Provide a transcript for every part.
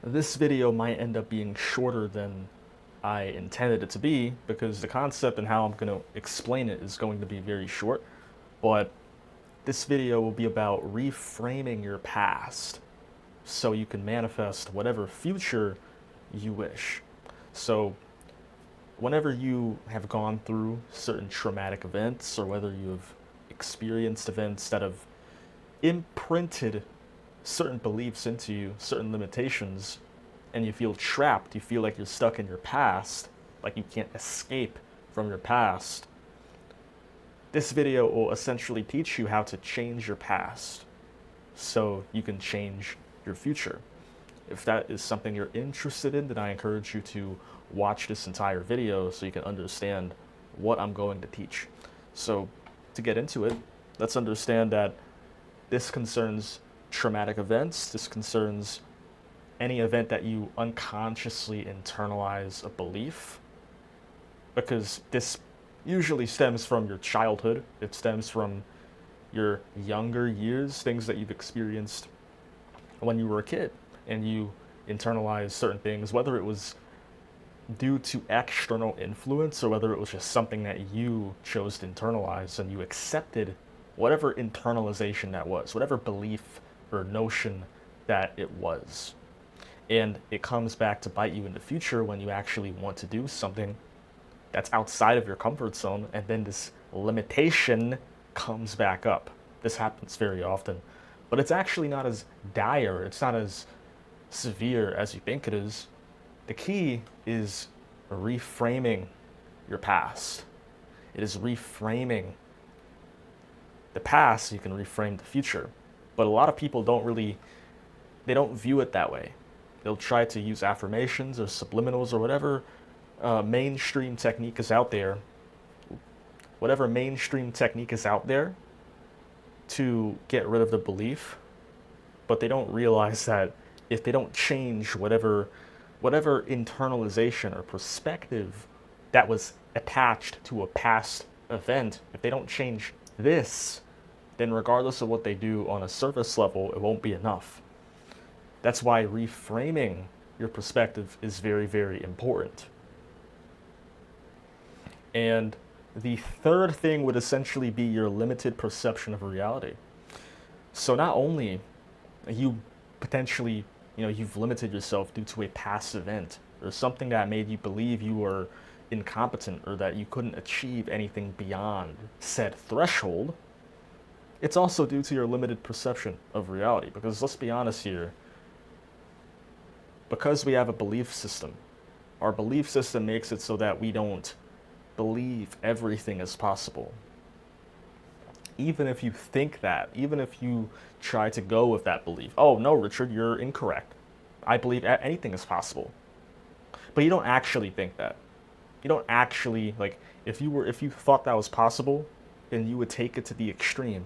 This video might end up being shorter than I intended it to be because the concept and how I'm going to explain it is going to be very short, but this video will be about reframing your past so you can manifest whatever future you wish. So, whenever you have gone through certain traumatic events or whether you've experienced events that have imprinted certain beliefs into you, certain limitations, and you feel trapped, you feel like you're stuck in your past, like you can't escape from your past, this video will essentially teach you how to change your past so you can change your future. If that is something you're interested in, then I encourage you to watch this entire video so you can understand what I'm going to teach. So, to get into it, let's understand that this concerns traumatic events. This concerns any event that you unconsciously internalize a belief, because this usually stems from your childhood. It stems from your younger years, things that you've experienced when you were a kid, and you internalize certain things, whether it was due to external influence or whether it was just something that you chose to internalize and you accepted whatever internalization that was, whatever belief or notion that it was. And it comes back to bite you in the future when you actually want to do something that's outside of your comfort zone, and then this limitation comes back up. This happens very often, but it's actually not as dire, it's not as severe as you think it is. The key is reframing your past. It is reframing the past so you can reframe the future. But a lot of people they don't view it that way. They'll try to use affirmations or subliminals or whatever mainstream technique is out there. Whatever mainstream technique is out there to get rid of the belief, but they don't realize that if they don't change whatever internalization or perspective that was attached to a past event, if they don't change this, then regardless of what they do on a surface level, it won't be enough. That's why reframing your perspective is very, very important. And the third thing would essentially be your limited perception of reality. So not only you potentially, you've limited yourself due to a past event or something that made you believe you were incompetent or that you couldn't achieve anything beyond said threshold, it's also due to your limited perception of reality. Because let's be honest here, because we have a belief system, our belief system makes it so that we don't believe everything is possible. Even if you think that, even if you try to go with that belief, oh no, Richard, you're incorrect. I believe anything is possible. But you don't actually think that. You don't actually, like, if you thought that was possible, then you would take it to the extreme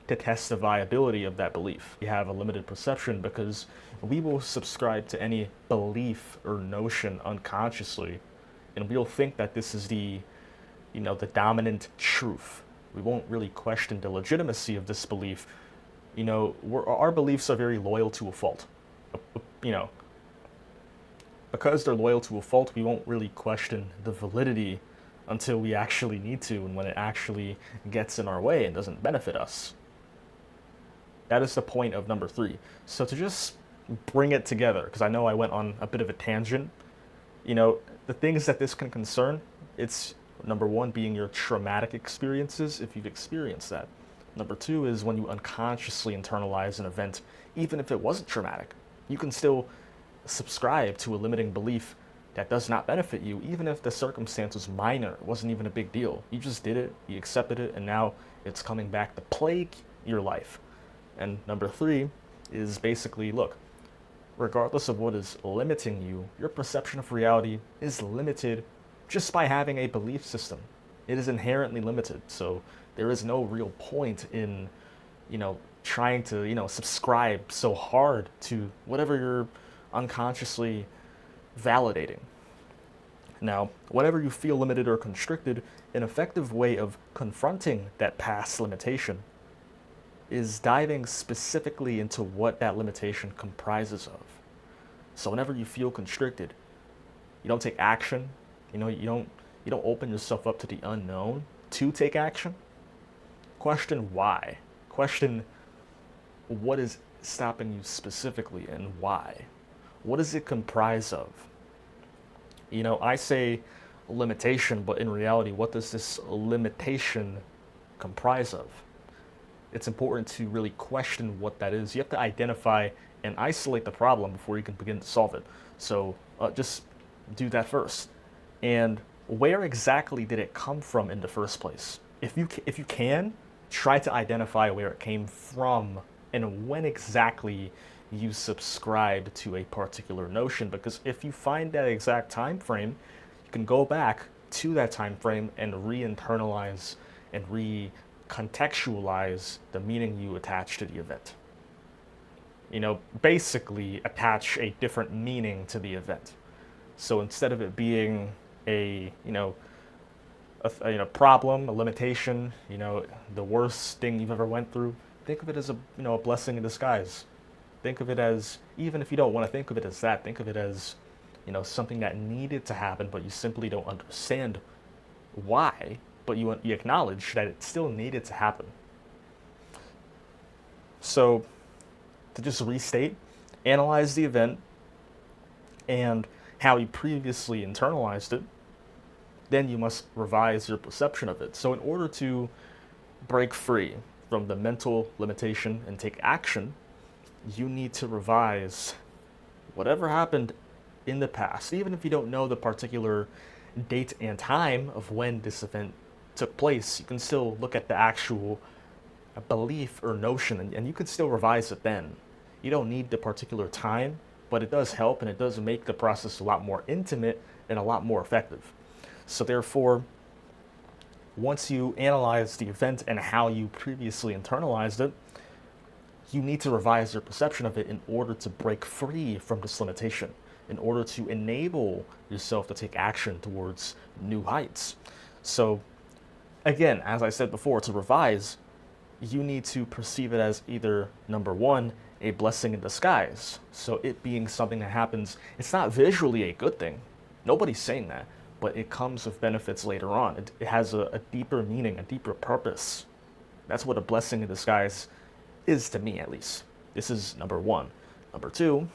to test the viability of that belief. You have a limited perception because we will subscribe to any belief or notion unconsciously, and we'll think that this is the dominant truth. We won't really question the legitimacy of this belief. Our beliefs are very loyal to a fault. Because they're loyal to a fault, we won't really question the validity until we actually need to, and when it actually gets in our way and doesn't benefit us. That is the point of number 3. So to just bring it together, because I know I went on a bit of a tangent, the things that this can concern, it's number 1 being your traumatic experiences, if you've experienced that. Number 2 is when you unconsciously internalize an event, even if it wasn't traumatic. You can still subscribe to a limiting belief that does not benefit you, even if the circumstance was minor, it wasn't even a big deal. You just did it, you accepted it, and now it's coming back to plague your life. And number 3 is basically, look, regardless of what is limiting you, your perception of reality is limited just by having a belief system. It is inherently limited. So there is no real point in, trying to, subscribe so hard to whatever you're unconsciously validating. Now, whenever you feel limited or constricted, an effective way of confronting that past limitation is diving specifically into what that limitation comprises of. So whenever you feel constricted, you don't take action. You don't open yourself up to the unknown to take action. Question why. Question what is stopping you specifically and why. What does it comprise of? I say limitation, but in reality, what does this limitation comprise of? It's important to really question what that is. You have to identify and isolate the problem before you can begin to solve it. So just do that first. And where exactly did it come from in the first place? If you can, try to identify where it came from and when exactly you subscribed to a particular notion. Because if you find that exact time frame, you can go back to that time frame and re-internalize and recontextualize the meaning you attach to the event. Basically attach a different meaning to the event. So instead of it being a problem, a limitation, the worst thing you've ever went through, think of it as a blessing in disguise. Think of it as, even if you don't want to think of it as that, think of it as something that needed to happen, but you simply don't understand why, but you acknowledge that it still needed to happen. So to just restate, analyze the event and how you previously internalized it, then you must revise your perception of it. So in order to break free from the mental limitation and take action, you need to revise whatever happened in the past, even if you don't know the particular date and time of when this event took place. You can still look at the actual belief or notion, and you can still revise it then. You don't need the particular time, but it does help, and it does make the process a lot more intimate and a lot more effective. So therefore, once you analyze the event and how you previously internalized it, you need to revise your perception of it in order to break free from this limitation, in order to enable yourself to take action towards new heights. So again, as I said before, to revise, you need to perceive it as either, number one, a blessing in disguise. So it being something that happens, it's not visually a good thing. Nobody's saying that, but it comes with benefits later on. It has a deeper meaning, a deeper purpose. That's what a blessing in disguise is to me, at least. This is number one. Number two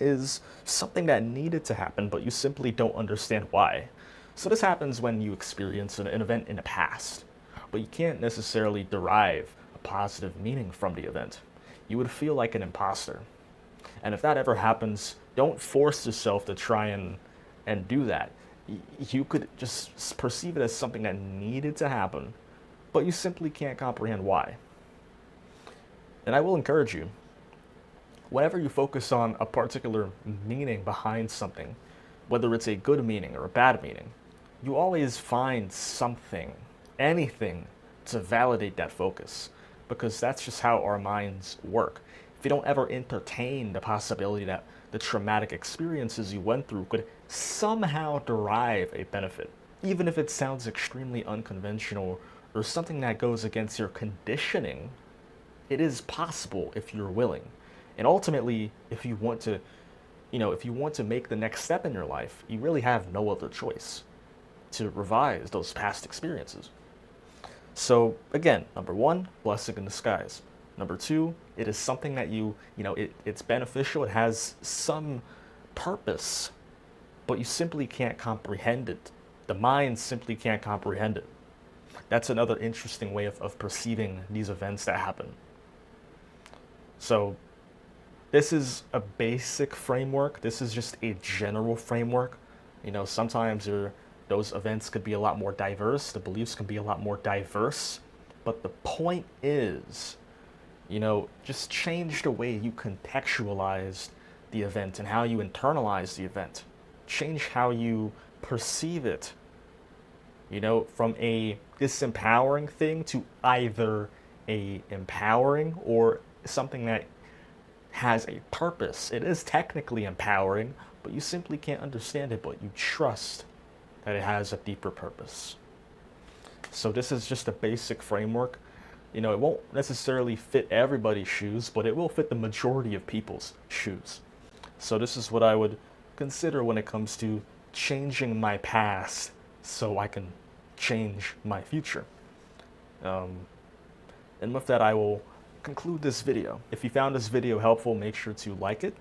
is something that needed to happen, but you simply don't understand why. So this happens when you experience an event in the past, but you can't necessarily derive a positive meaning from the event. You would feel like an imposter. And if that ever happens, don't force yourself to try and do that. You could just perceive it as something that needed to happen, but you simply can't comprehend why. And I will encourage you, whenever you focus on a particular meaning behind something, whether it's a good meaning or a bad meaning, you always find something, anything, to validate that focus, because that's just how our minds work. If you don't ever entertain the possibility that the traumatic experiences you went through could somehow derive a benefit, even if it sounds extremely unconventional or something that goes against your conditioning, it is possible if you're willing. And ultimately, if you want to make the next step in your life, you really have no other choice to revise those past experiences. So again, number one, blessing in disguise. Number two, it is something that it's beneficial, it has some purpose, but you simply can't comprehend it. The mind simply can't comprehend it. That's another interesting way of perceiving these events that happen. So this is a basic framework. This is just a general framework. Sometimes those events could be a lot more diverse. The beliefs can be a lot more diverse. But the point is, just change the way you contextualize the event and how you internalize the event. Change how you perceive it. From a disempowering thing to either a empowering or something that has a purpose. It is technically empowering, but you simply can't understand it, but you trust that it has a deeper purpose. So this is just a basic framework. It won't necessarily fit everybody's shoes, but it will fit the majority of people's shoes. So this is what I would consider when it comes to changing my past so I can change my future. And with that, I will conclude this video. If you found this video helpful, make sure to like it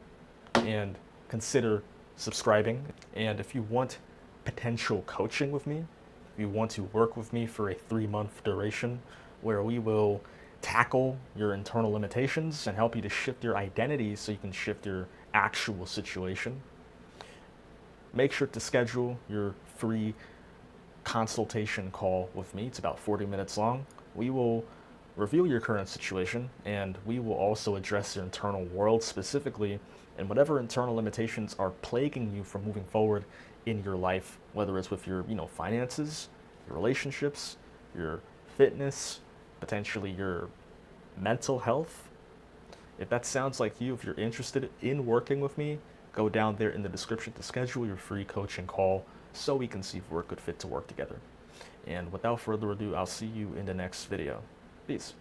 and consider subscribing. And if you want potential coaching with me, if you want to work with me for a 3-month duration where we will tackle your internal limitations and help you to shift your identity so you can shift your actual situation, make sure to schedule your free consultation call with me. It's about 40 minutes long. We will review your current situation, and we will also address your internal world specifically and whatever internal limitations are plaguing you from moving forward in your life, whether it's with your finances, your relationships, your fitness, potentially your mental health. If that sounds like you, if you're interested in working with me, go down there in the description to schedule your free coaching call so we can see if we're a good fit to work together. And without further ado, I'll see you in the next video. Peace.